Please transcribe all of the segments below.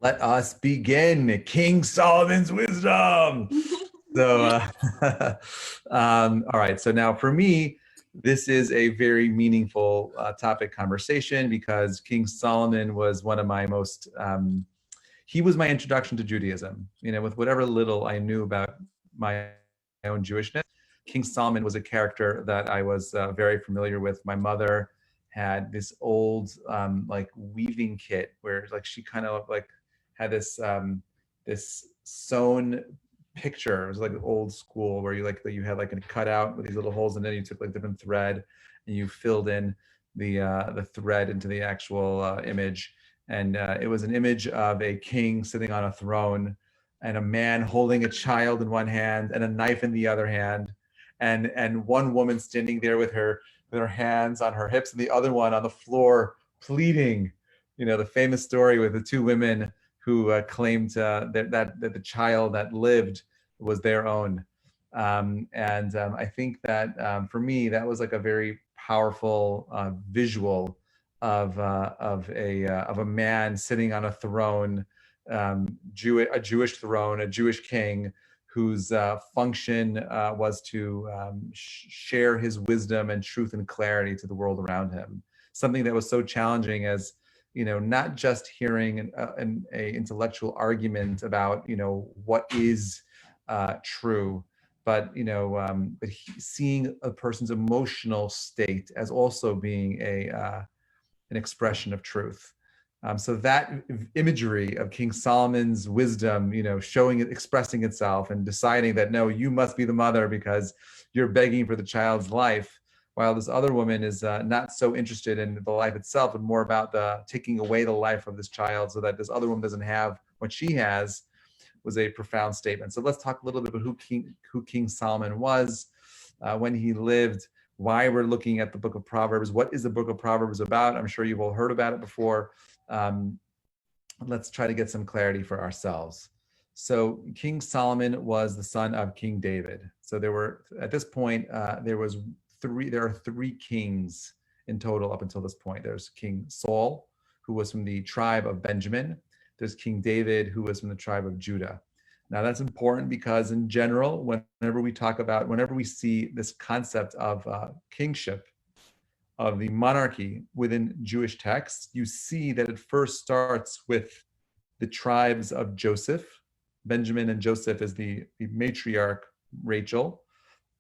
Let us begin. King Solomon's wisdom. So, all right. So now for me, this is a very meaningful topic conversation because King Solomon was one of my most, he was my introduction to Judaism. You know, with whatever little I knew about my own Jewishness, King Solomon was a character that I was very familiar with. My mother had this old like weaving kit where like she kind of like had this sewn picture. It was like old school where you had like a cutout with these little holes, and then you took like different thread and you filled in the thread into the actual image. And it was an image of a king sitting on a throne and a man holding a child in one hand and a knife in the other hand, and one woman standing there with her hands on her hips and the other one on the floor pleading. You know, the famous story with the two women who claimed that the child that lived was their own. I think that for me, that was like a very powerful visual of a man sitting on a throne, a Jewish throne, a Jewish king whose function was to share his wisdom and truth and clarity to the world around him. Something that was so challenging as, you know, not just hearing an intellectual argument about, you know, what is true, but seeing a person's emotional state as also being an expression of truth. So that imagery of King Solomon's wisdom, you know, showing it, expressing itself, and deciding that no, you must be the mother because you're begging for the child's life, while this other woman is not so interested in the life itself, and more about the taking away the life of this child so that this other woman doesn't have what she has, was a profound statement. So let's talk a little bit about who King Solomon was, when he lived, why we're looking at the book of Proverbs. What is the book of Proverbs about? I'm sure you've all heard about it before. Let's try to get some clarity for ourselves. So King Solomon was the son of King David. So there were, at this point, there are three kings in total up until this point. There's King Saul, who was from the tribe of Benjamin. There's King David, who was from the tribe of Judah. Now that's important because in general, whenever we see this concept of kingship, of the monarchy within Jewish texts, you see that it first starts with the tribes of Joseph. Benjamin and Joseph is the matriarch, Rachel.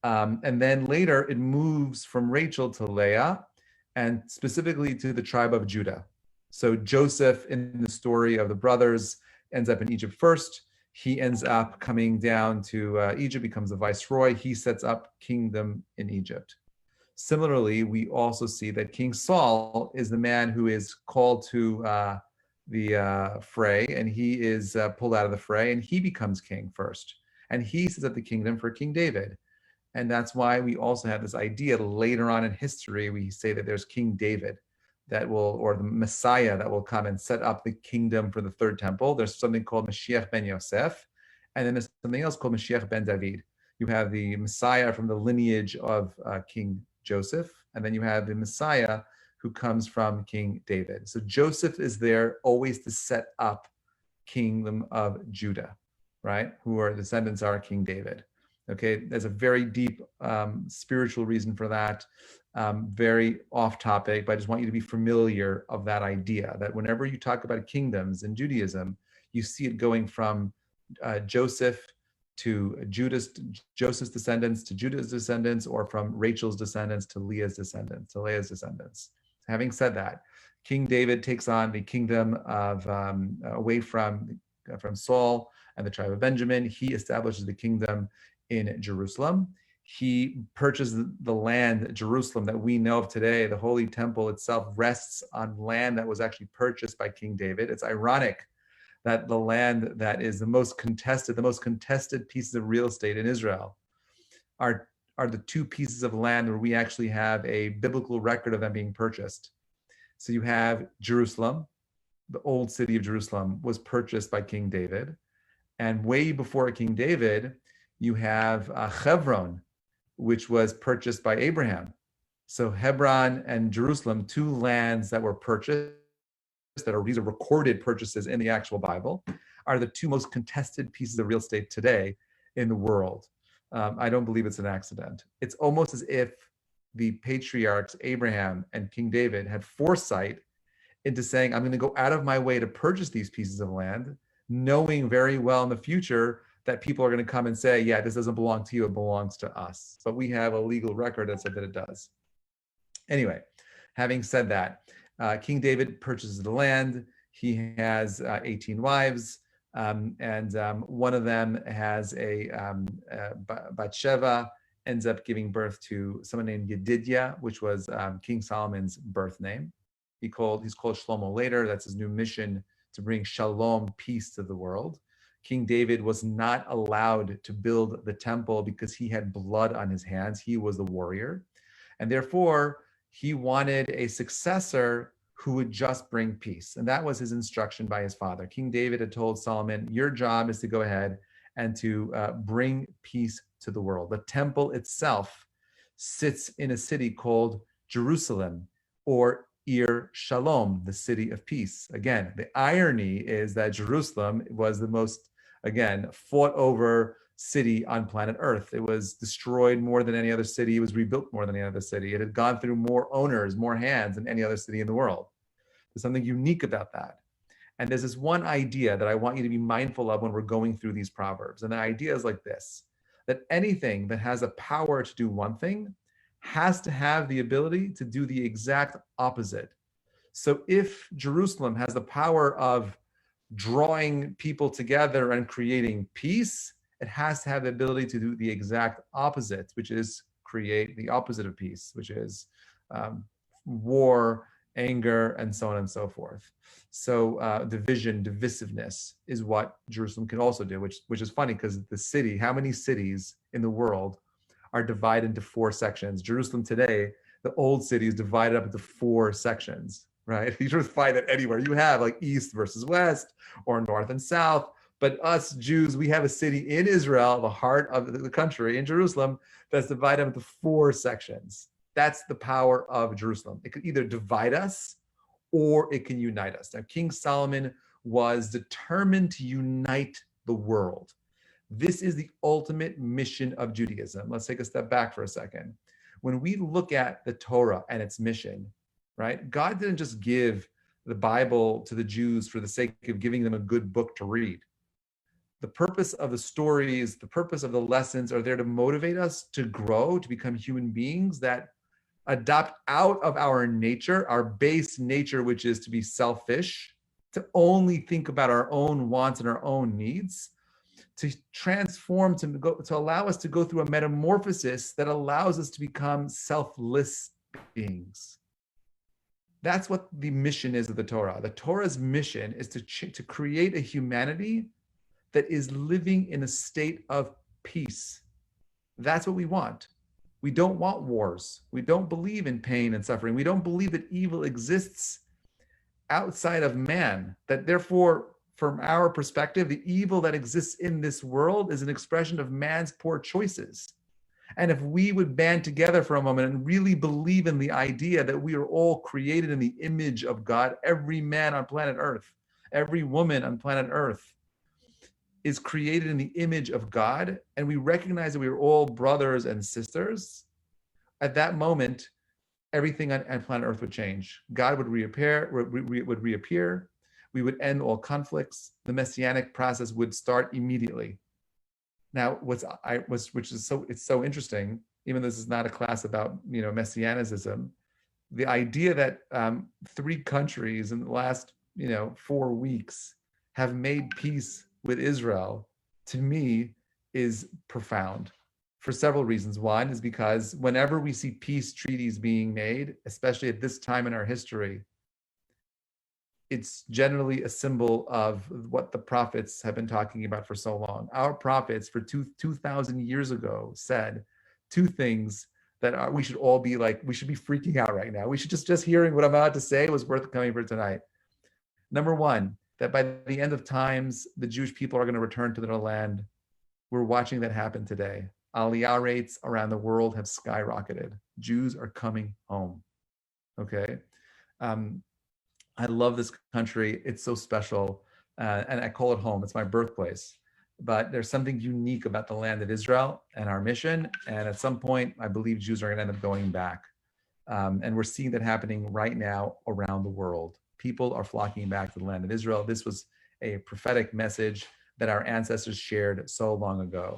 And then later it moves from Rachel to Leah, and specifically to the tribe of Judah. So Joseph, in the story of the brothers, ends up in Egypt first. He ends up coming down to Egypt, becomes the viceroy. He sets up kingdom in Egypt. Similarly, we also see that King Saul is the man who is called to the fray, and he is pulled out of the fray, and he becomes king first. And he sets up the kingdom for King David. And that's why we also have this idea later on in history, we say that there's King David or the Messiah that will come and set up the kingdom for the third temple. There's something called Mashiach ben Yosef, and then there's something else called Mashiach ben David. You have the Messiah from the lineage of King Joseph, and then you have the Messiah who comes from King David. So Joseph is there always to set up kingdom of Judah, right? Who are descendants are King David. Okay, there's a very deep spiritual reason for that. Very off topic, but I just want you to be familiar of that idea that whenever you talk about kingdoms in Judaism, you see it going from Joseph to Joseph's descendants to Judah's descendants, or from Rachel's descendants to Leah's descendants. Having said that, King David takes on the kingdom of away from Saul and the tribe of Benjamin. He establishes the kingdom in Jerusalem. He purchased the land, Jerusalem, that we know of today. The Holy Temple itself rests on land that was actually purchased by King David. It's ironic that the land that is the most contested pieces of real estate in Israel are the two pieces of land where we actually have a biblical record of them being purchased. So you have Jerusalem, the old city of Jerusalem was purchased by King David. And way before King David, you have Hebron, which was purchased by Abraham. So Hebron and Jerusalem, two lands that were purchased these are recorded purchases in the actual Bible, are the two most contested pieces of real estate today in the world. I don't believe it's an accident. It's almost as if the patriarchs, Abraham and King David, had foresight into saying, I'm going to go out of my way to purchase these pieces of land, knowing very well in the future that people are going to come and say, yeah, this doesn't belong to you, it belongs to us. But we have a legal record that said that it does. Anyway, having said that, King David purchases the land. He has 18 wives, and one of them has Bathsheba, ends up giving birth to someone named Yedidiah, which was King Solomon's birth name. He's called Shlomo later. That's his new mission, to bring shalom, peace to the world. King David was not allowed to build the temple because he had blood on his hands. He was the warrior. And therefore, he wanted a successor who would just bring peace. And that was his instruction by his father. King David had told Solomon, your job is to go ahead and to bring peace to the world. The temple itself sits in a city called Jerusalem, or Ir Shalom, the city of peace. Again, the irony is that Jerusalem was the most, again, fought over city on planet Earth. It was destroyed more than any other city. It was rebuilt more than any other city. It had gone through more owners, more hands than any other city in the world. There's something unique about that. And there's this one idea that I want you to be mindful of when we're going through these Proverbs. And the idea is like this, that anything that has a power to do one thing has to have the ability to do the exact opposite. So if Jerusalem has the power of drawing people together and creating peace, it has to have the ability to do the exact opposite, which is create the opposite of peace, which is war, anger, and so on and so forth. So division, divisiveness is what Jerusalem can also do, which is funny because the city, how many cities in the world are divided into 4 sections? Jerusalem today, the old city is divided up into 4 sections, right? You sort of find that anywhere. You have like east versus west or north and south. But us Jews, we have a city in Israel, the heart of the country, in Jerusalem, that's divided into 4 sections. That's the power of Jerusalem. It could either divide us or it can unite us. Now, King Solomon was determined to unite the world. This is the ultimate mission of Judaism. Let's take a step back for a second. When we look at the Torah and its mission, right? God didn't just give the Bible to the Jews for the sake of giving them a good book to read. The purpose of the stories, the purpose of the lessons are there to motivate us to grow, to become human beings that adopt out of our nature, our base nature, which is to be selfish, to only think about our own wants and our own needs, to transform, to allow us to go through a metamorphosis that allows us to become selfless beings. That's what the mission is of the Torah. The Torah's mission is to create a humanity that is living in a state of peace. That's what we want. We don't want wars. We don't believe in pain and suffering. We don't believe that evil exists outside of man, that therefore, from our perspective, the evil that exists in this world is an expression of man's poor choices. And if we would band together for a moment and really believe in the idea that we are all created in the image of God, every man on planet Earth, every woman on planet Earth is created in the image of God, and we recognize that we are all brothers and sisters, at that moment, everything on planet Earth would change. God would reappear. We would end all conflicts. The messianic process would start immediately. Now, it's so interesting, even though this is not a class about messianicism, the idea that 3 countries in the last 4 weeks have made peace with Israel, to me, is profound for several reasons. One is because whenever we see peace treaties being made, especially at this time in our history, it's generally a symbol of what the prophets have been talking about for so long. Our prophets for 2,000 years ago said 2 things that we should all be like, we should be freaking out right now. We should just hearing what I'm about to say was worth coming for tonight. Number 1, that by the end of times, the Jewish people are going to return to their land. We're watching that happen today. Aliyah rates around the world have skyrocketed. Jews are coming home. Okay. I love this country. It's so special. And I call it home. It's my birthplace. But there's something unique about the land of Israel and our mission. And at some point, I believe Jews are going to end up going back. And we're seeing that happening right now around the world. People are flocking back to the land of Israel. This was a prophetic message that our ancestors shared so long ago.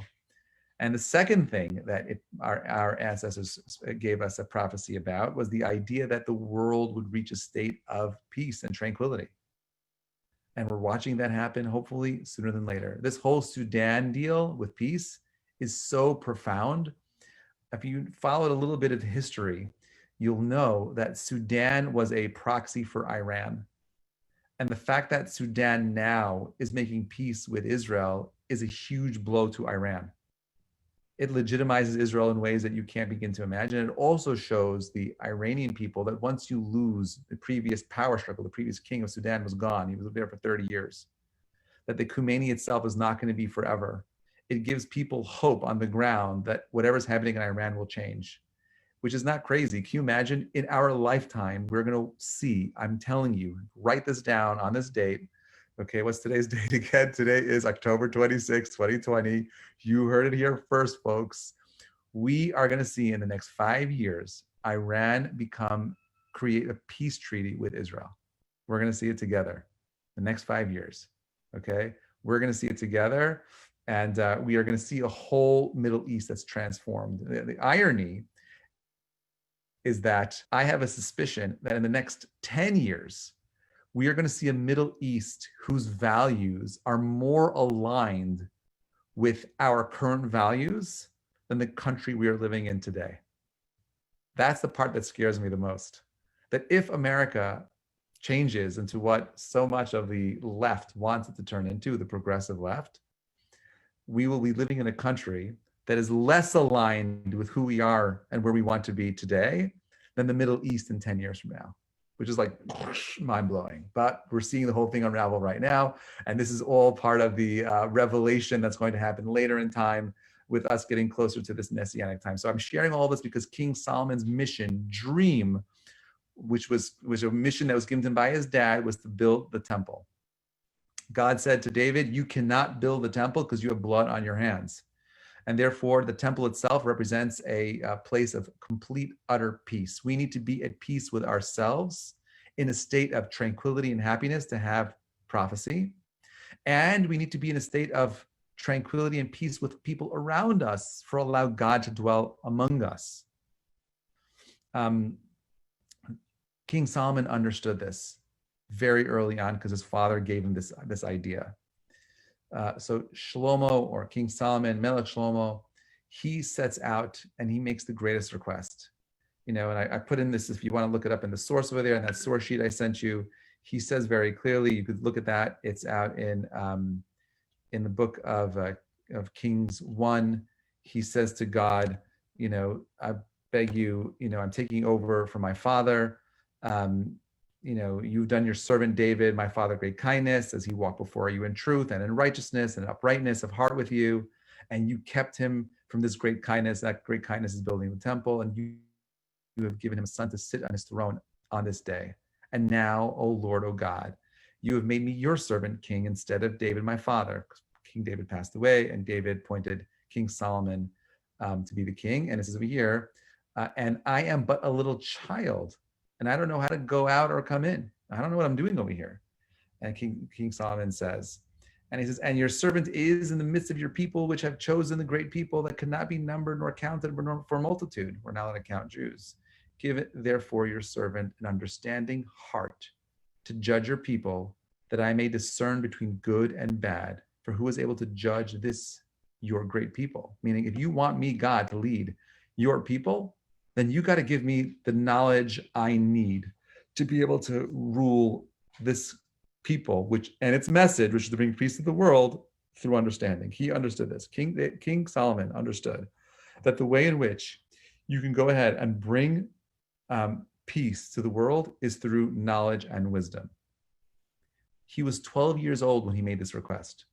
And the second thing that our ancestors gave us a prophecy about was the idea that the world would reach a state of peace and tranquility. And we're watching that happen, hopefully, sooner than later. This whole Sudan deal with peace is so profound. If you followed a little bit of history, you'll know that Sudan was a proxy for Iran. And the fact that Sudan now is making peace with Israel is a huge blow to Iran. It legitimizes Israel in ways that you can't begin to imagine. It also shows the Iranian people that once you lose the previous power struggle, the previous king of Sudan was gone. He was there for 30 years. That the Khomeini itself is not going to be forever. It gives people hope on the ground that whatever's happening in Iran will change, which is not crazy. Can you imagine in our lifetime, we're going to see, I'm telling you, write this down on this date. Okay, what's today's date again? Today is October 26, 2020. You heard it here first, folks. We are going to see in the next 5 years, Iran create a peace treaty with Israel. We're going to see it together the next 5 years. Okay, we're going to see it together. And we are going to see a whole Middle East that's transformed. The irony is that I have a suspicion that in the next 10 years, we are going to see a Middle East whose values are more aligned with our current values than the country we are living in today. That's the part that scares me the most. That if America changes into what so much of the left wants it to turn into, the progressive left, we will be living in a country that is less aligned with who we are and where we want to be today than the Middle East in 10 years from now, which is like mind-blowing. But we're seeing the whole thing unravel right now. And this is all part of the revelation that's going to happen later in time with us getting closer to this messianic time. So I'm sharing all this because King Solomon's mission, dream, which was a mission that was given to him by his dad, was to build the temple. God said to David, you cannot build the temple because you have blood on your hands. And therefore, the temple itself represents a place of complete, utter peace. We need to be at peace with ourselves in a state of tranquility and happiness to have prophecy. And we need to be in a state of tranquility and peace with people around us for allow God to dwell among us. King Solomon understood this very early on because his father gave him this idea. So Shlomo, or King Solomon, Melech Shlomo, he sets out and he makes the greatest request. And I put in this, if you want to look it up in the source over there, in that source sheet I sent you, he says very clearly, you could look at that. It's out in the book of Kings 1. He says to God, I beg you, I'm taking over for my father. You've done your servant David, my father, great kindness as he walked before you in truth and in righteousness and uprightness of heart with you. And you kept him from this great kindness. That great kindness is building the temple. And you have given him a son to sit on his throne on this day. And now, O Lord, O God, you have made me your servant king instead of David, my father. King David passed away, and David appointed King Solomon to be the king. And it says over here, and I am but a little child, and I don't know how to go out or come in. I don't know what I'm doing over here. And King Solomon says, and he says, and your servant is in the midst of your people, which have chosen the great people that cannot be numbered nor counted for multitude. We're not allowed to count Jews. Give it, therefore, your servant an understanding heart to judge your people, that I may discern between good and bad. For who is able to judge this, your great people? Meaning, if you want me, God, to lead your people, then you got to give me the knowledge I need to be able to rule this people, and its message, which is to bring peace to the world through understanding. He understood this. King Solomon understood that the way in which you can go ahead and bring peace to the world is through knowledge and wisdom. He was 12 years old when he made this request.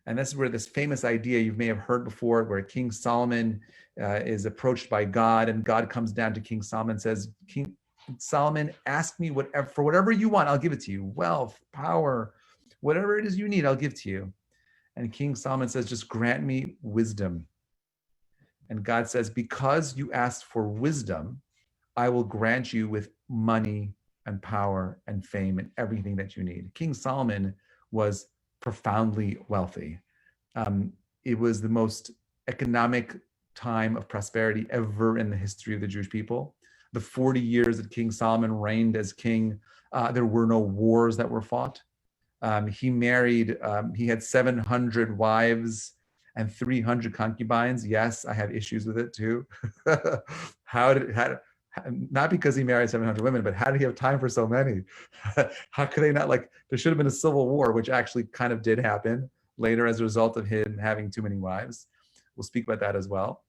And this is where this famous idea you may have heard before, where King Solomon is approached by God, and God comes down to King Solomon and says, Solomon, ask me whatever, for whatever you want, I'll give it to you. Wealth, power, whatever it is you need, I'll give to you. And King Solomon says, just grant me wisdom. And God says, because you asked for wisdom, I will grant you with money and power and fame and everything that you need. King Solomon was profoundly wealthy. It was the most economic time of prosperity ever in the history of the Jewish people. The 40 years that King Solomon reigned as king, there were no wars that were fought. He had 700 wives and 300 concubines. Yes, I have issues with it too. Not because he married 700 women, but how did he have time for so many? How could they not, there should have been a civil war, which actually kind of did happen later as a result of him having too many wives. We'll speak about that as well.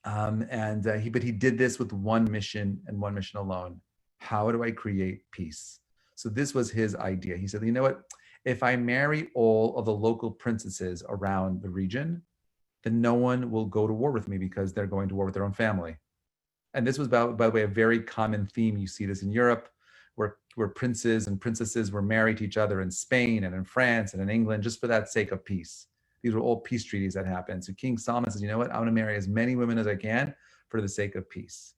But he did this with one mission and one mission alone. How do I create peace? So this was his idea. He said, you know what? If I marry all of the local princesses around the region, then no one will go to war with me because they're going to war with their own family. And this was, by the way, a very common theme. You see this in Europe, where princes and princesses were married to each other in Spain and in France and in England, just for that sake of peace. These were all peace treaties that happened. So King Solomon says, you know what? I want to marry as many women as I can for the sake of peace.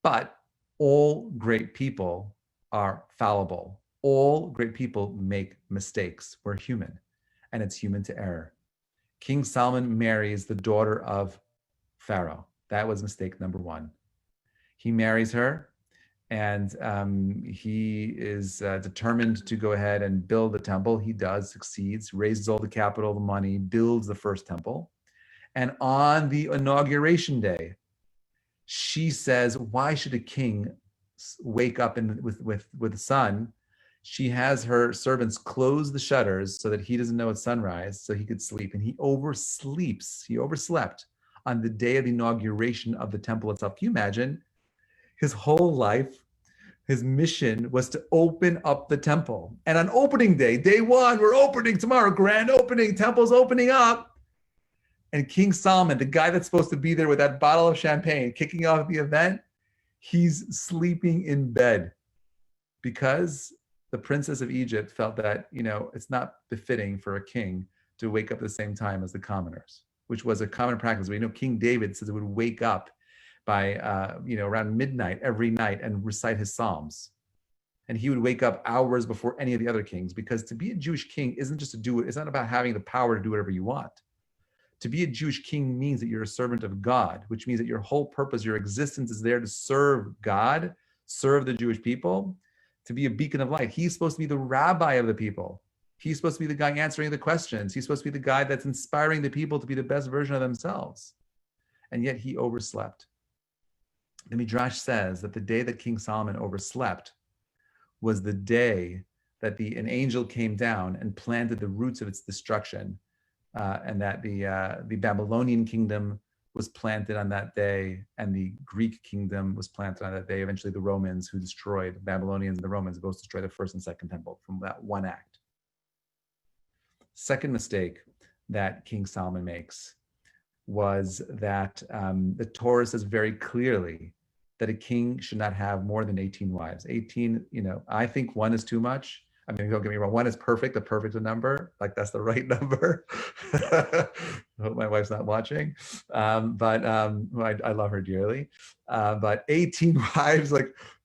But all great people are fallible. All great people make mistakes. We're human, and it's human to err. King Solomon marries the daughter of Pharaoh. That was mistake number one. He marries her, and he is determined to go ahead and build the temple. He does, succeeds, raises all the capital, the money, builds the first temple. And on the inauguration day, she says, why should a king wake up with the sun? She has her servants close the shutters so that he doesn't know it's sunrise, so he could sleep. And he overslept on the day of the inauguration of the temple itself. Can you imagine? His whole life, his mission was to open up the temple. And on opening day, day one, we're opening tomorrow, grand opening, temple's opening up. And King Solomon, the guy that's supposed to be there with that bottle of champagne, kicking off the event, he's sleeping in bed because the princess of Egypt felt that, it's not befitting for a king to wake up at the same time as the commoners, which was a common practice. We know King David says he would wake up by, around midnight every night and recite his Psalms. And he would wake up hours before any of the other kings, because to be a Jewish king isn't just it's not about having the power to do whatever you want. To be a Jewish king means that you're a servant of God, which means that your whole purpose, your existence is there to serve God, serve the Jewish people, to be a beacon of light. He's supposed to be the rabbi of the people. He's supposed to be the guy answering the questions. He's supposed to be the guy that's inspiring the people to be the best version of themselves. And yet he overslept. The Midrash says that the day that King Solomon overslept was the day that an angel came down and planted the roots of its destruction. And that the Babylonian kingdom was planted on that day, and the Greek kingdom was planted on that day. Eventually, the Romans, who destroyed the Babylonians and the Romans, both destroyed the first and second temple from that one act. Second mistake that King Solomon makes was that the Torah says very clearly that a king should not have more than 18 wives. 18, I think one is too much. I mean, don't get me wrong, one is perfect, a perfect number, that's the right number. I hope my wife's not watching, but I love her dearly. But 18 wives,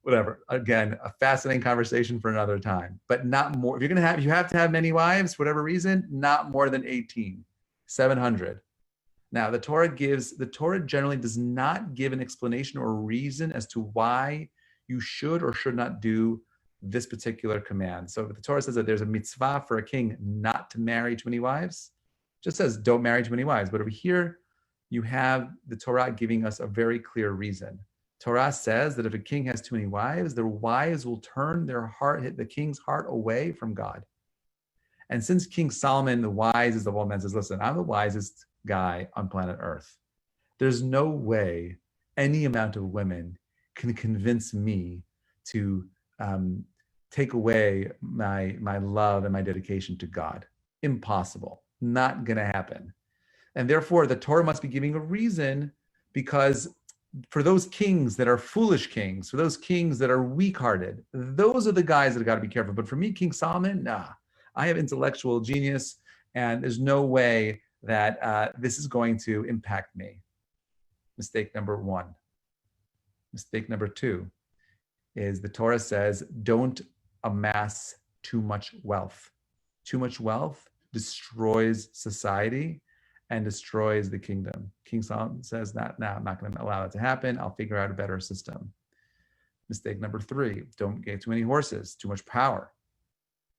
whatever. Again, a fascinating conversation for another time, but not more. If you have to have many wives, for whatever reason, not more than 18, 700. Now, the Torah generally does not give an explanation or reason as to why you should or should not do this particular command. So if the Torah says that there's a mitzvah for a king not to marry too many wives, it just says don't marry too many wives. But over here, you have the Torah giving us a very clear reason. Torah says that if a king has too many wives, their wives will turn the king's heart away from God. And since King Solomon, the wisest of all men, says, listen, I'm the wisest guy on planet Earth. There's no way any amount of women can convince me to take away my love and my dedication to God. Impossible. Not going to happen. And therefore, the Torah must be giving a reason, because for those kings that are foolish kings, for those kings that are weak-hearted, those are the guys that have got to be careful. But for me, King Solomon, nah, I have intellectual genius, and there's no way that this is going to impact me. Mistake number one. Mistake number two is the Torah says, don't amass too much wealth. Too much wealth destroys society and destroys the kingdom. King Solomon says that, no, I'm not going to allow that to happen. I'll figure out a better system. Mistake number three, don't get too many horses, too much power.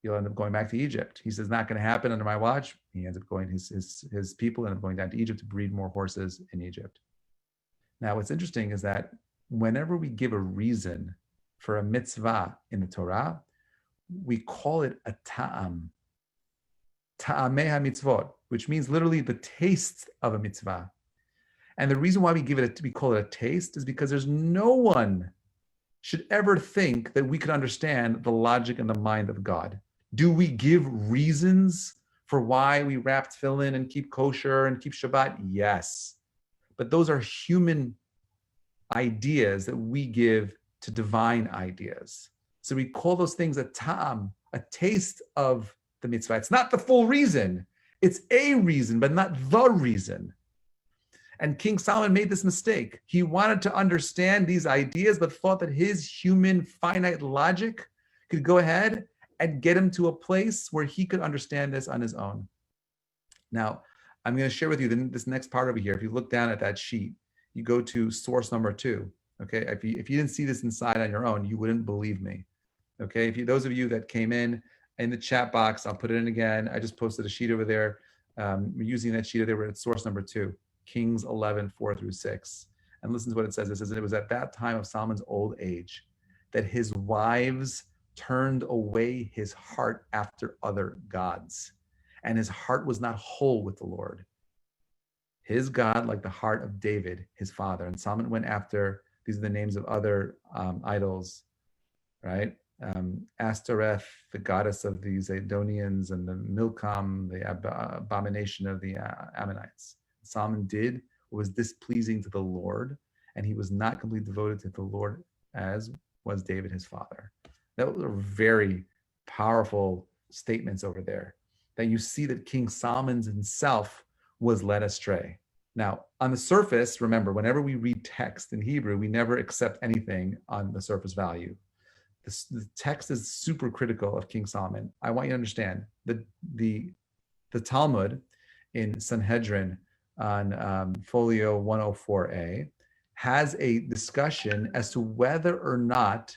You'll end up going back to Egypt. He says, not going to happen under my watch. He ends up going, his people end up going down to Egypt to breed more horses in Egypt. Now, what's interesting is that whenever we give a reason for a mitzvah in the Torah, we call it a ta'am. Ta'amei ha-mitzvot, which means literally the taste of a mitzvah. And the reason why we call it a taste is because there's no one should ever think that we could understand the logic and the mind of God. Do we give reasons for why we wrap tefillin and keep kosher and keep Shabbat? Yes. But those are human ideas that we give to divine ideas. So we call those things a ta'am, a taste of the mitzvah. It's not the full reason. It's a reason, but not the reason. And King Solomon made this mistake. He wanted to understand these ideas, but thought that his human finite logic could go ahead and get him to a place where he could understand this on his own. Now, I'm going to share with you this next part over here. If you look down at that sheet, you go to source number 2. Okay, if you didn't see this inside on your own, you wouldn't believe me. Okay, those of you that came in the chat box, I'll put it in again. I just posted a sheet over there. We're using that sheet over there. We're at source number 2, Kings 11, 4-6. And listen to what it says. It says, it was at that time of Solomon's old age that his wives turned away his heart after other gods, and his heart was not whole with the Lord, his God, like the heart of David, his father. And Solomon went after, these are the names of other idols, right? Ashtoreth, the goddess of the Zidonians, and the Milcom, the abomination of the Ammonites. Solomon did what was displeasing to the Lord, and he was not completely devoted to the Lord as was David, his father. That was very powerful statements over there. That you see that King Solomon himself was led astray. Now, on the surface, remember, whenever we read text in Hebrew, we never accept anything on the surface value. The text is super critical of King Solomon. I want you to understand that the Talmud in Sanhedrin on folio 104a has a discussion as to whether or not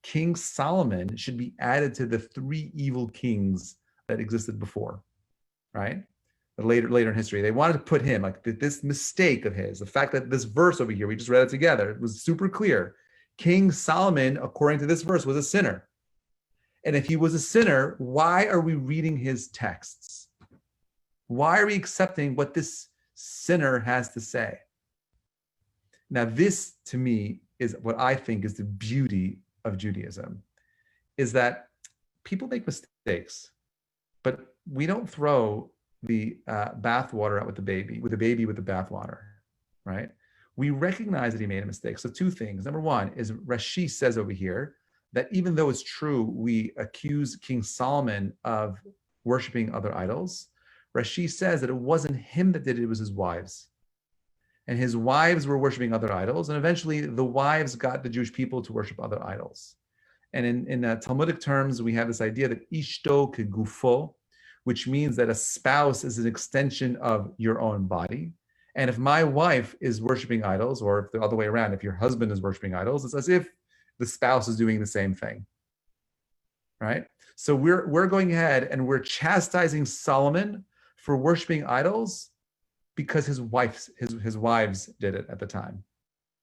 King Solomon should be added to the 3 evil kings that existed before, right? But later in history, they wanted to put him, like this mistake of his, the fact that this verse over here, we just read it together, it was super clear. King Solomon, according to this verse, was a sinner. And if he was a sinner, why are we reading his texts? Why are we accepting what this sinner has to say? Now, this to me is what I think is the beauty of Judaism, is that people make mistakes, but we don't throw the bathwater out with the baby with the bathwater, right? We recognize that he made a mistake. So 2 things. Number 1 is Rashi says over here that even though it's true, we accuse King Solomon of worshiping other idols, Rashi says that it wasn't him that did it, it was his wives. And his wives were worshiping other idols, and eventually the wives got the Jewish people to worship other idols. And in Talmudic terms, we have this idea that ishto kegufo, which means that a spouse is an extension of your own body. And if my wife is worshiping idols, or if the other way around, if your husband is worshiping idols, it's as if the spouse is doing the same thing, right? So we're going ahead and we're chastising Solomon for worshiping idols because his wives did it at the time.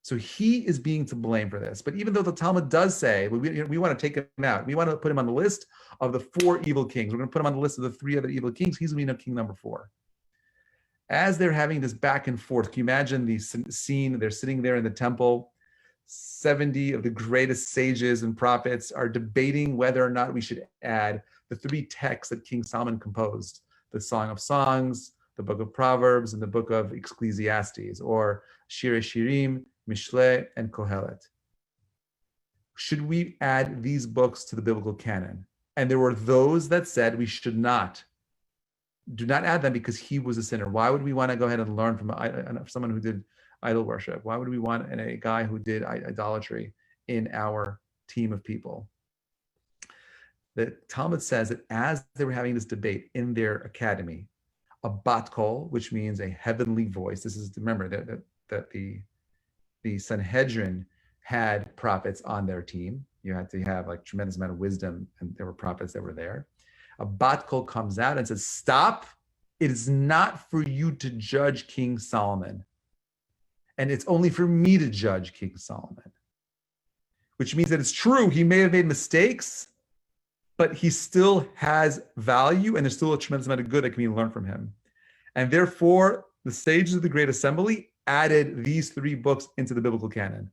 So he is being to blame for this. But even though the Talmud does say, we want to take him out, we want to put him on the list of the 4 evil kings. We're going to put him on the list of the 3 other evil kings. He's going to be king number 4. As they're having this back and forth, can you imagine the scene? They're sitting there in the temple. 70 of the greatest sages and prophets are debating whether or not we should add the 3 texts that King Solomon composed: the Song of Songs, the book of Proverbs, and the book of Ecclesiastes, or Shir Shirim Mishlei, and Kohelet. Should we add these books to the biblical canon? And there were those that said we should not. Do not add them because he was a sinner. Why would we want to go ahead and learn from someone who did idol worship? Why would we want a guy who did idolatry in our team of people? The Talmud says that as they were having this debate in their academy, a bat kol, which means a heavenly voice. This is, remember that the Sanhedrin had prophets on their team. You had to have like tremendous amount of wisdom, and there were prophets that were there. A bat kol comes out and says, stop, it is not for you to judge King Solomon. And it's only for me to judge King Solomon. Which means that it's true, he may have made mistakes, but he still has value and there's still a tremendous amount of good that can be learned from him. And therefore, the sages of the Great Assembly added these 3 books into the biblical canon.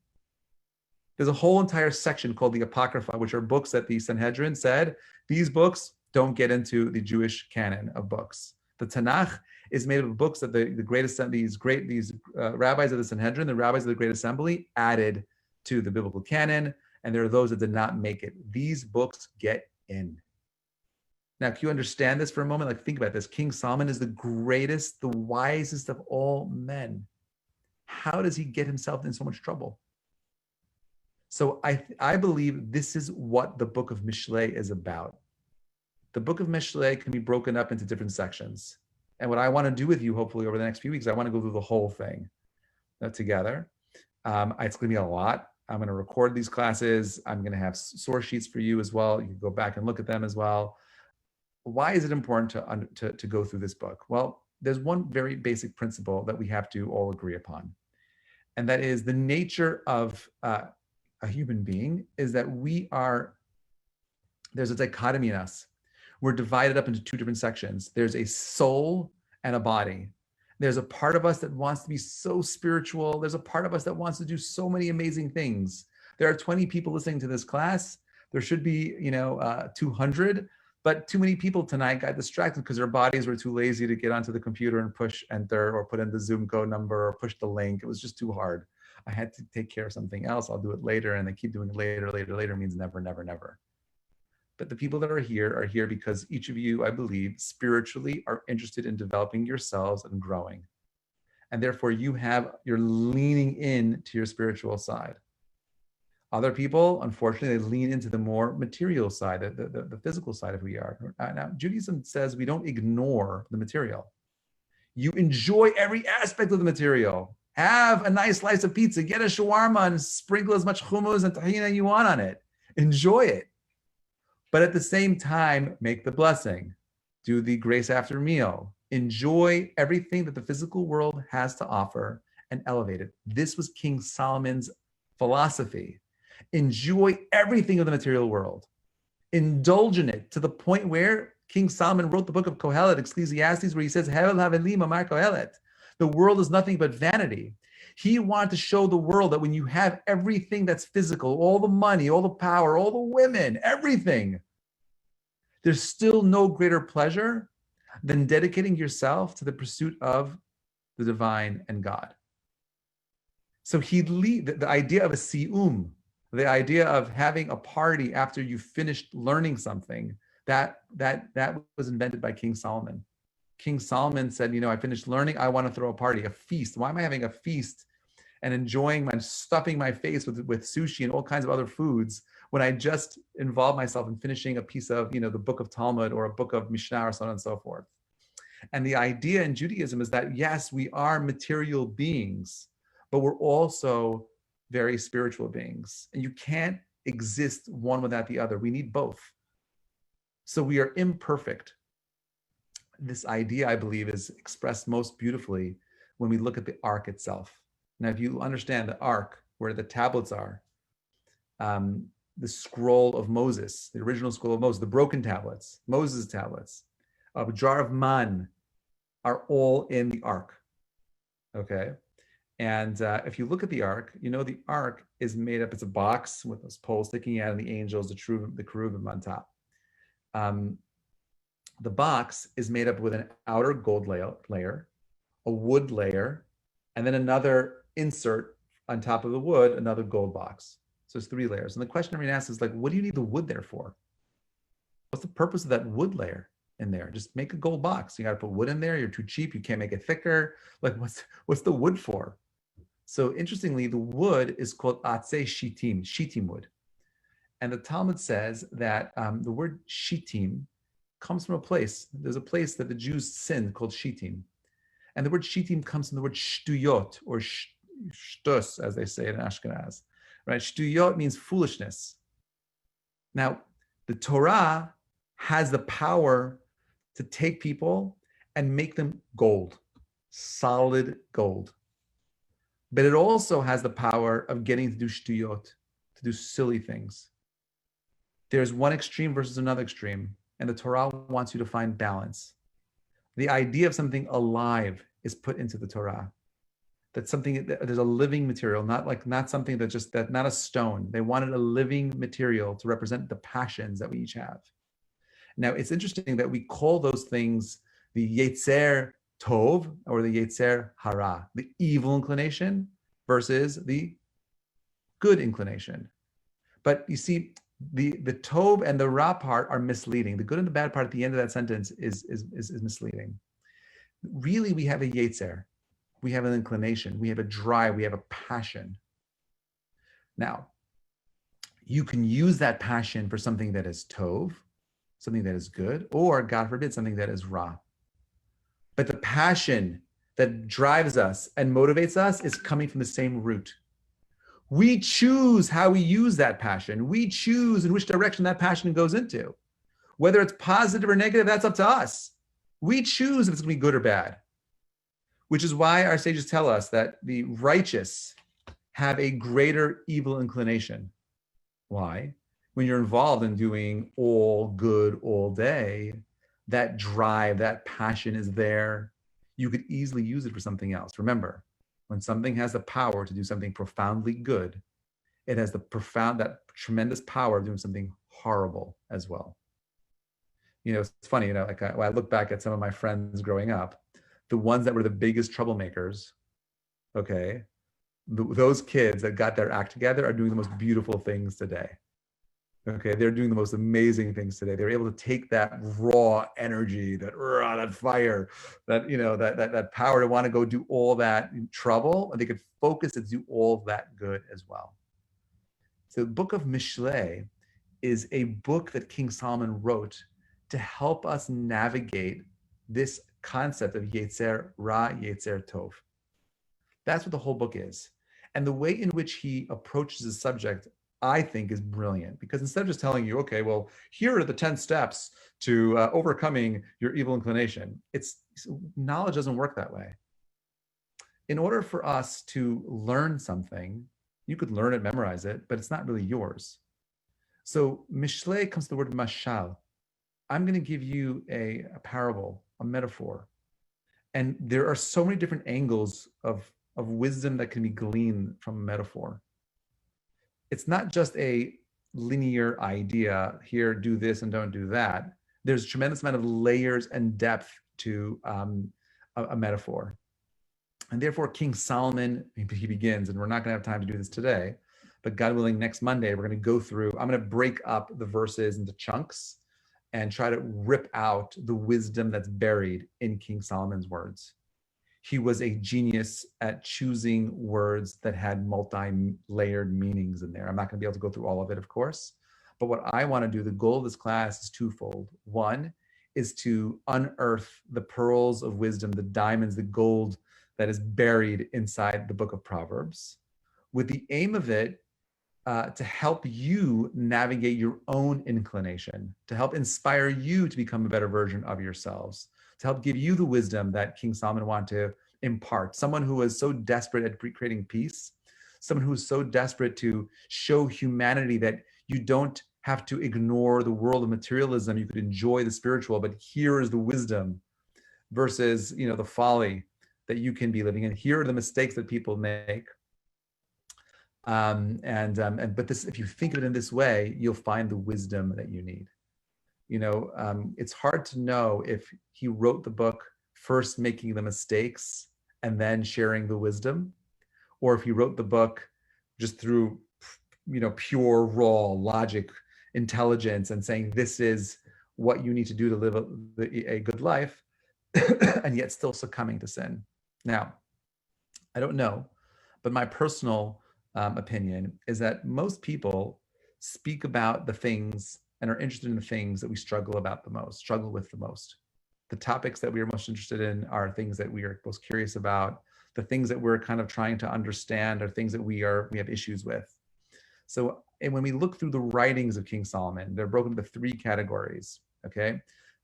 There's a whole entire section called the Apocrypha, which are books that the Sanhedrin said, these books don't get into the Jewish canon of books. The Tanakh is made of books that the Great Assembly, these rabbis of the Sanhedrin, the rabbis of the Great Assembly added to the biblical canon, and there are those that did not make it. These books get in. Now, can you understand this for a moment? Like, think about this. King Solomon is the greatest, the wisest of all men. How does he get himself in so much trouble? So I believe this is what the book of Mishlei is about. The book of Mishlei can be broken up into different sections. And what I want to do with you, hopefully, over the next few weeks, I want to go through the whole thing together. It's going to be a lot. I'm going to record these classes. I'm going to have source sheets for you as well. You can go back and look at them as well. Why is it important to go through this book? Well, there's one very basic principle that we have to all agree upon. And that is the nature of a human being is that there's a dichotomy in us. We're divided up into 2 different sections. There's a soul and a body. There's a part of us that wants to be so spiritual. There's a part of us that wants to do so many amazing things. There are 20 people listening to this class. There should be, 200, but too many people tonight got distracted because their bodies were too lazy to get onto the computer and push enter or put in the Zoom code number or push the link. It was just too hard. I had to take care of something else. I'll do it later. And they keep doing it later means never, never, never. But the people that are here because each of you, I believe, spiritually are interested in developing yourselves and growing. And therefore you're leaning in to your spiritual side. Other people, unfortunately, they lean into the more material side, the physical side of who we are. Now, Judaism says we don't ignore the material. You enjoy every aspect of the material. Have a nice slice of pizza, get a shawarma and sprinkle as much hummus and tahina you want on it. Enjoy it. But at the same time, make the blessing. Do the grace after meal. Enjoy everything that the physical world has to offer and elevate it. This was King Solomon's philosophy. Enjoy everything of the material world. Indulge in it to the point where King Solomon wrote the book of Kohelet, Ecclesiastes, where he says, Hevel havelim amar Kohelet. The world is nothing but vanity. He wanted to show the world that when you have everything that's physical, all the money, all the power, all the women, everything, there's still no greater pleasure than dedicating yourself to the pursuit of the divine and God. So the idea of a siyum, the idea of having a party after you finished learning something, that was invented by King Solomon. King Solomon said, I finished learning, I want to throw a party, a feast. Why am I having a feast and enjoying and stuffing my face with sushi and all kinds of other foods when I just involve myself in finishing a piece of, the book of Talmud or a book of Mishnah or so on and so forth. And the idea in Judaism is that, yes, we are material beings, but we're also very spiritual beings. And you can't exist one without the other. We need both. So we are imperfect. This idea, I believe, is expressed most beautifully when we look at the ark itself. Now, if you understand the ark, where the tablets are, the scroll of Moses, the original scroll of Moses, the broken tablets, Moses' tablets, a jar of man are all in the ark, okay? And if you look at the ark, the ark is made up, it's a box with those poles sticking out and the angels, the cherubim on top. The box is made up with an outer gold layer, a wood layer, and then another insert On top of the wood, another gold box. So it's 3 layers. And the question everyone asks is like, what do you need the wood there for? What's the purpose of that wood layer in there? Just make a gold box. You got to put wood in there. You're too cheap. You can't make it thicker. Like, what's the wood for? So interestingly, the wood is called atze shittim wood. And the Talmud says that the word shittim comes from a place. There's a place that the Jews sinned called shittim. And the word shittim comes from the word shtuyot, or shtus, as they say it in Ashkenaz. Right? Shtuyot means foolishness. Now, the Torah has the power to take people and make them gold, solid gold. But it also has the power of getting to do shtuyot, to do silly things. There's one extreme versus another extreme, and the Torah wants you to find balance. The idea of something alive is put into the Torah. That something, there's a living material, not something that not a stone. They wanted a living material to represent the passions that we each have. Now, it's interesting that we call those things the Yetzer Tov or the Yetzer Hara, the evil inclination versus the good inclination. But you see, the Tov and the Ra part are misleading. The good and the bad part at the end of that sentence is misleading. Really, we have a Yetzer. We have an inclination. We have a drive. We have a passion. Now, you can use that passion for something that is Tov, something that is good, or God forbid, something that is Ra. But the passion that drives us and motivates us is coming from the same root. We choose how we use that passion. We choose in which direction that passion goes into. Whether it's positive or negative, that's up to us. We choose if it's going to be good or bad, which is why our sages tell us that the righteous have a greater evil inclination. Why? When you're involved in doing all good all day, that drive, that passion is there. You could easily use it for something else. Remember, when something has the power to do something profoundly good, it has that tremendous power of doing something horrible as well. It's funny, when I look back at some of my friends growing up, the ones that were the biggest troublemakers, okay, those kids that got their act together are doing the most beautiful things today. Okay, they're doing the most amazing things today. They're able to take that raw energy, that fire, that power to want to go do all that trouble, and they could focus and do all that good as well. So the book of Mishlei is a book that King Solomon wrote to help us navigate this concept of Yetzer Ra, Yetzer Tov. That's what the whole book is. And the way in which he approaches the subject, I think, is brilliant, because instead of just telling you, okay, well, here are the 10 steps to overcoming your evil inclination, knowledge doesn't work that way. In order for us to learn something, you could learn it, memorize it, but it's not really yours. So Mishlei comes to the word mashal. I'm going to give you a parable, a metaphor. And there are so many different angles of wisdom that can be gleaned from a metaphor. It's not just a linear idea, here, do this and don't do that. There's a tremendous amount of layers and depth to a metaphor. And therefore, King Solomon, he begins, and we're not going to have time to do this today, but God willing, next Monday, we're going to go through, I'm going to break up the verses into chunks and try to rip out the wisdom that's buried in King Solomon's words. He was a genius at choosing words that had multi-layered meanings in there. I'm not going to be able to go through all of it, of course, but what I want to do, the goal of this class is twofold. One is to unearth the pearls of wisdom, the diamonds, the gold that is buried inside the book of Proverbs, with the aim of it to help you navigate your own inclination, to help inspire you to become a better version of yourselves, to help give you the wisdom that King Solomon wanted to impart. Someone who was so desperate at creating peace, someone who is so desperate to show humanity that you don't have to ignore the world of materialism. You could enjoy the spiritual, but here is the wisdom versus, the folly that you can be living in. Here are the mistakes that people make. But this, if you think of it in this way, you'll find the wisdom that you need. It's hard to know if he wrote the book first making the mistakes and then sharing the wisdom, or if he wrote the book just through, pure raw logic, intelligence, and saying this is what you need to do to live a good life, and yet still succumbing to sin. Now, I don't know, but my personal opinion is that most people speak about the things and are interested in the things that we struggle with the most. The topics that we are most interested in are things that we are most curious about. The things that we're kind of trying to understand are things that we have issues with. So, and when we look through the writings of King Solomon, they're broken into 3 categories. Okay,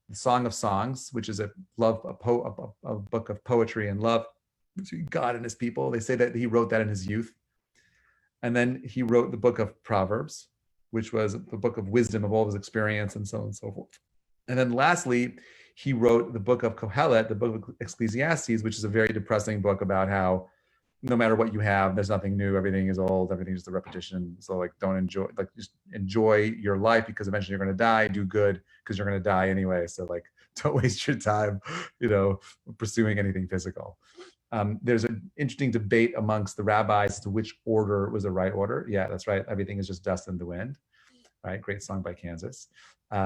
the Song of Songs, which is a book of poetry and love between God and his people. They say that he wrote that in his youth. And then he wrote the book of Proverbs, which was the book of wisdom of all of his experience and so on and so forth. And then lastly, he wrote the book of Kohelet, the book of Ecclesiastes, which is a very depressing book about how no matter what you have, there's nothing new, everything is old, everything is the repetition. So like just enjoy your life, because eventually you're going to die. Do good because you're going to die anyway. So like don't waste your time, pursuing anything physical. There's an interesting debate amongst the rabbis as to which order was the right order. Yeah, that's right. Everything is just dust in the wind. Right? Great song by Kansas. They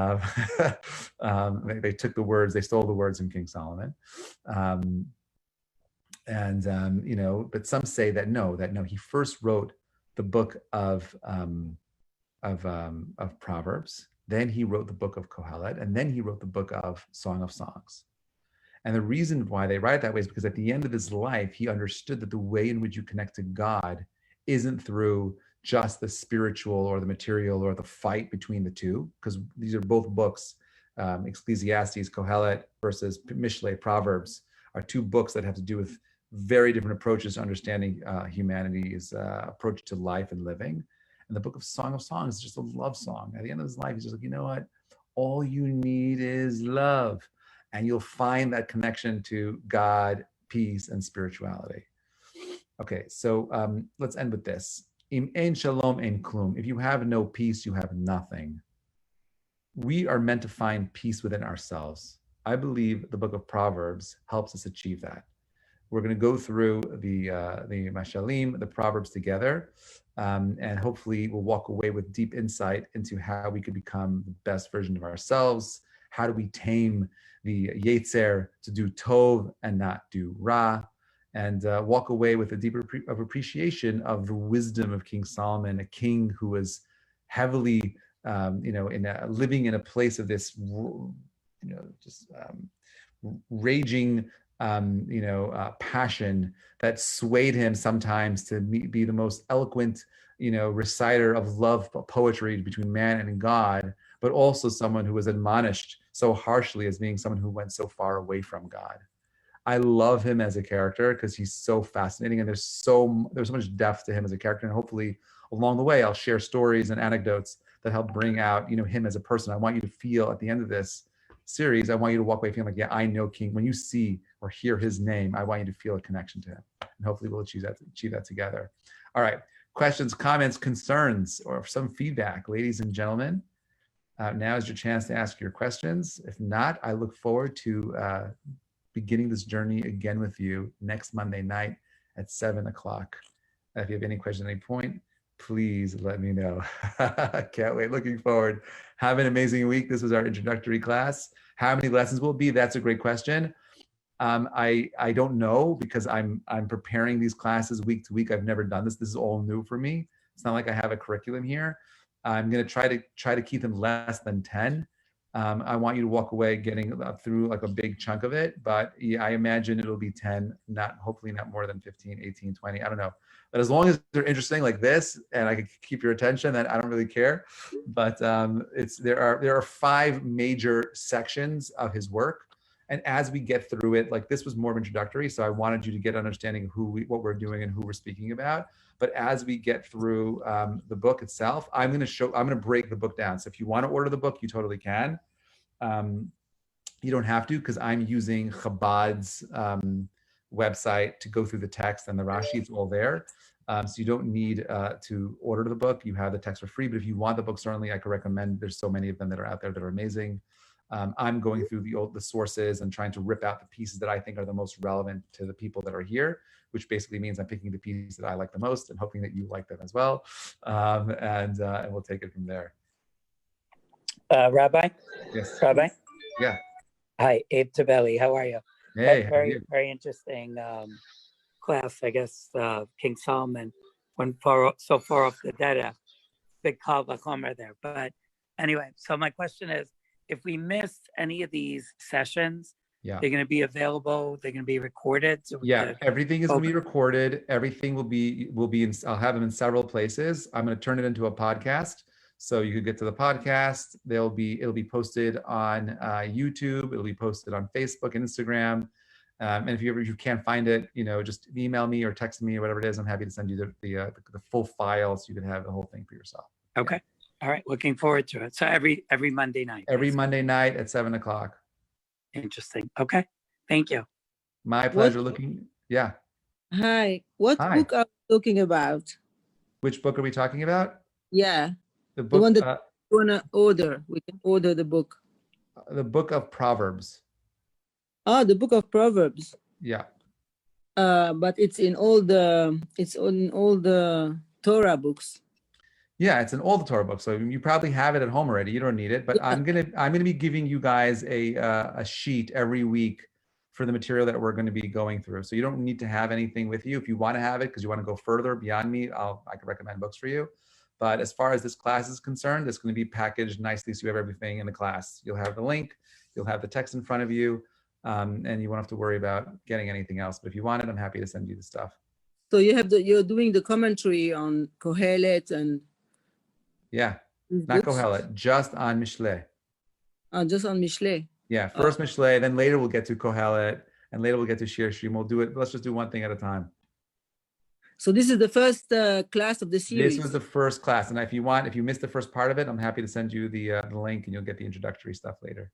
took the words, they stole the words from King Solomon. But some say that no, he first wrote the book of Proverbs, then he wrote the book of Kohelet, and then he wrote the book of Song of Songs. And the reason why they write that way is because at the end of his life, he understood that the way in which you connect to God isn't through just the spiritual or the material or the fight between the two, because these are both books, Ecclesiastes, Kohelet versus Mishlei, Proverbs, are 2 books that have to do with very different approaches to understanding humanity's approach to life and living. And the book of Song of Songs is just a love song. At the end of his life, he's just like, you know what? All you need is love. And you'll find that connection to God, peace, and spirituality. Okay, so let's end with this. Im ein shalom ein klum. If you have no peace, you have nothing. We are meant to find peace within ourselves. I believe the book of Proverbs helps us achieve that. We're going to go through the Mashalim, the Proverbs together, and hopefully we'll walk away with deep insight into how we could become the best version of ourselves. How do we tame the Yetzer to do Tov and not do Ra, and walk away with a deeper appreciation of the wisdom of King Solomon, a king who was heavily, living in a place of this, raging, passion that swayed him sometimes to be the most eloquent, reciter of love poetry between man and God, but also someone who was admonished so harshly as being someone who went so far away from God. I love him as a character because he's so fascinating, and there's so much depth to him as a character. And hopefully along the way, I'll share stories and anecdotes that help bring out, him as a person. I want you to feel at the end of this series, I want you to walk away feeling like, yeah, I know King. When you see or hear his name, I want you to feel a connection to him. And hopefully we'll achieve that together. All right. Questions, comments, concerns, or some feedback, ladies and gentlemen. Now is your chance to ask your questions. If not, I look forward to beginning this journey again with you next Monday night at 7 o'clock. If you have any questions at any point, please let me know. Can't wait. Looking forward. Have an amazing week. This was our introductory class. How many lessons will it be? That's a great question. I don't know, because I'm preparing these classes week to week. I've never done this. This is all new for me. It's not like I have a curriculum here. I'm going to try to keep them less than 10. I want you to walk away getting through like a big chunk of it, but yeah, I imagine it'll be 10, hopefully not more than 15, 18, 20. I don't know. But as long as they're interesting like this and I can keep your attention, then I don't really care. But there are 5 major sections of his work. And as we get through it, like this was more of introductory, so I wanted you to get an understanding of what we're doing and who we're speaking about. But as we get through the book itself, I'm going to break the book down. So if you want to order the book, you totally can. You don't have to, because I'm using Chabad's website to go through the text and the Rashi. It's all there. So you don't need to order the book. You have the text for free. But if you want the book, certainly I could recommend. There's so many of them that are out there that are amazing. I'm going through the sources and trying to rip out the pieces that I think are the most relevant to the people that are here, which basically means I'm picking the pieces that I like the most and hoping that you like them as well. And we'll take it from there. Rabbi? Yes. Rabbi? Yeah. Hi, Abe Tabelli. How are you? Hey, how are Very, you? very interesting class. I guess King Solomon went so far off the data. Big kal vachomer there. But anyway, so my question is, if we miss any of these sessions, Yeah. they're going to be available. They're going to be recorded. So everything is going to be recorded. Everything will be in. I'll have them in several places. I'm going to turn it into a podcast, so you can get to the podcast. It'll be posted on YouTube. It'll be posted on Facebook and Instagram. And if you can't find it, just email me or text me or whatever it is. I'm happy to send you the full file so you can have the whole thing for yourself. Okay. All right. Looking forward to it. So every Monday night. Every Monday night at 7:00. Interesting. Okay. Thank you. My pleasure. Yeah. Hi. What book are we talking about? Which book are we talking about? Yeah. The book. The one that you want to order. We can order the book. The book of Proverbs. Oh, the book of Proverbs. Yeah. But it's in all the Torah books. Yeah, it's in all the Torah books, so you probably have it at home already. You don't need it, but yeah. I'm gonna be giving you guys a sheet every week for the material that we're going to be going through. So you don't need to have anything with you. If you want to have it because you want to go further beyond me, I can recommend books for you. But as far as this class is concerned, it's going to be packaged nicely so you have everything in the class. You'll have the link, you'll have the text in front of you, and you won't have to worry about getting anything else. But if you want it, I'm happy to send you the stuff. So you're doing the commentary on Kohelet and. Yeah, not Kohelet, just on Mishlei. Oh, just on Mishlei. Yeah, first Mishlei, then later we'll get to Kohelet, and later we'll get to Shir Shrim. We'll do it. Let's just do one thing at a time. So this is the first class of the series. This was the first class, and if you missed the first part of it, I'm happy to send you the link, and you'll get the introductory stuff later.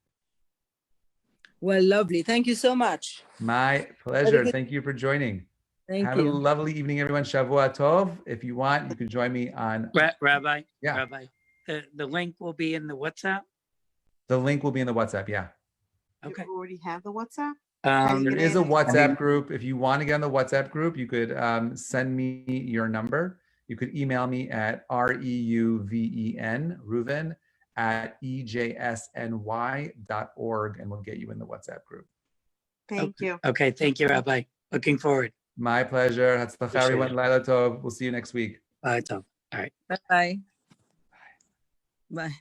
Well, lovely. Thank you so much. My pleasure. Thank you for joining. Have a lovely evening, everyone. Shavua Tov. If you want, you can join me on... Rabbi? Yeah. Rabbi, the link will be in the WhatsApp? The link will be in the WhatsApp, yeah. Okay. You already have the WhatsApp? There is a WhatsApp group. If you want to get on the WhatsApp group, you could send me your number. You could email me at Reuven, @ejsny.org, and we'll get you in the WhatsApp group. Thank you. Okay, thank you, Rabbi. Looking forward. My pleasure. Hatzlacha, everyone. Laila Tov. We'll see you next week. Bye, Tom. All right. Bye-bye. Bye.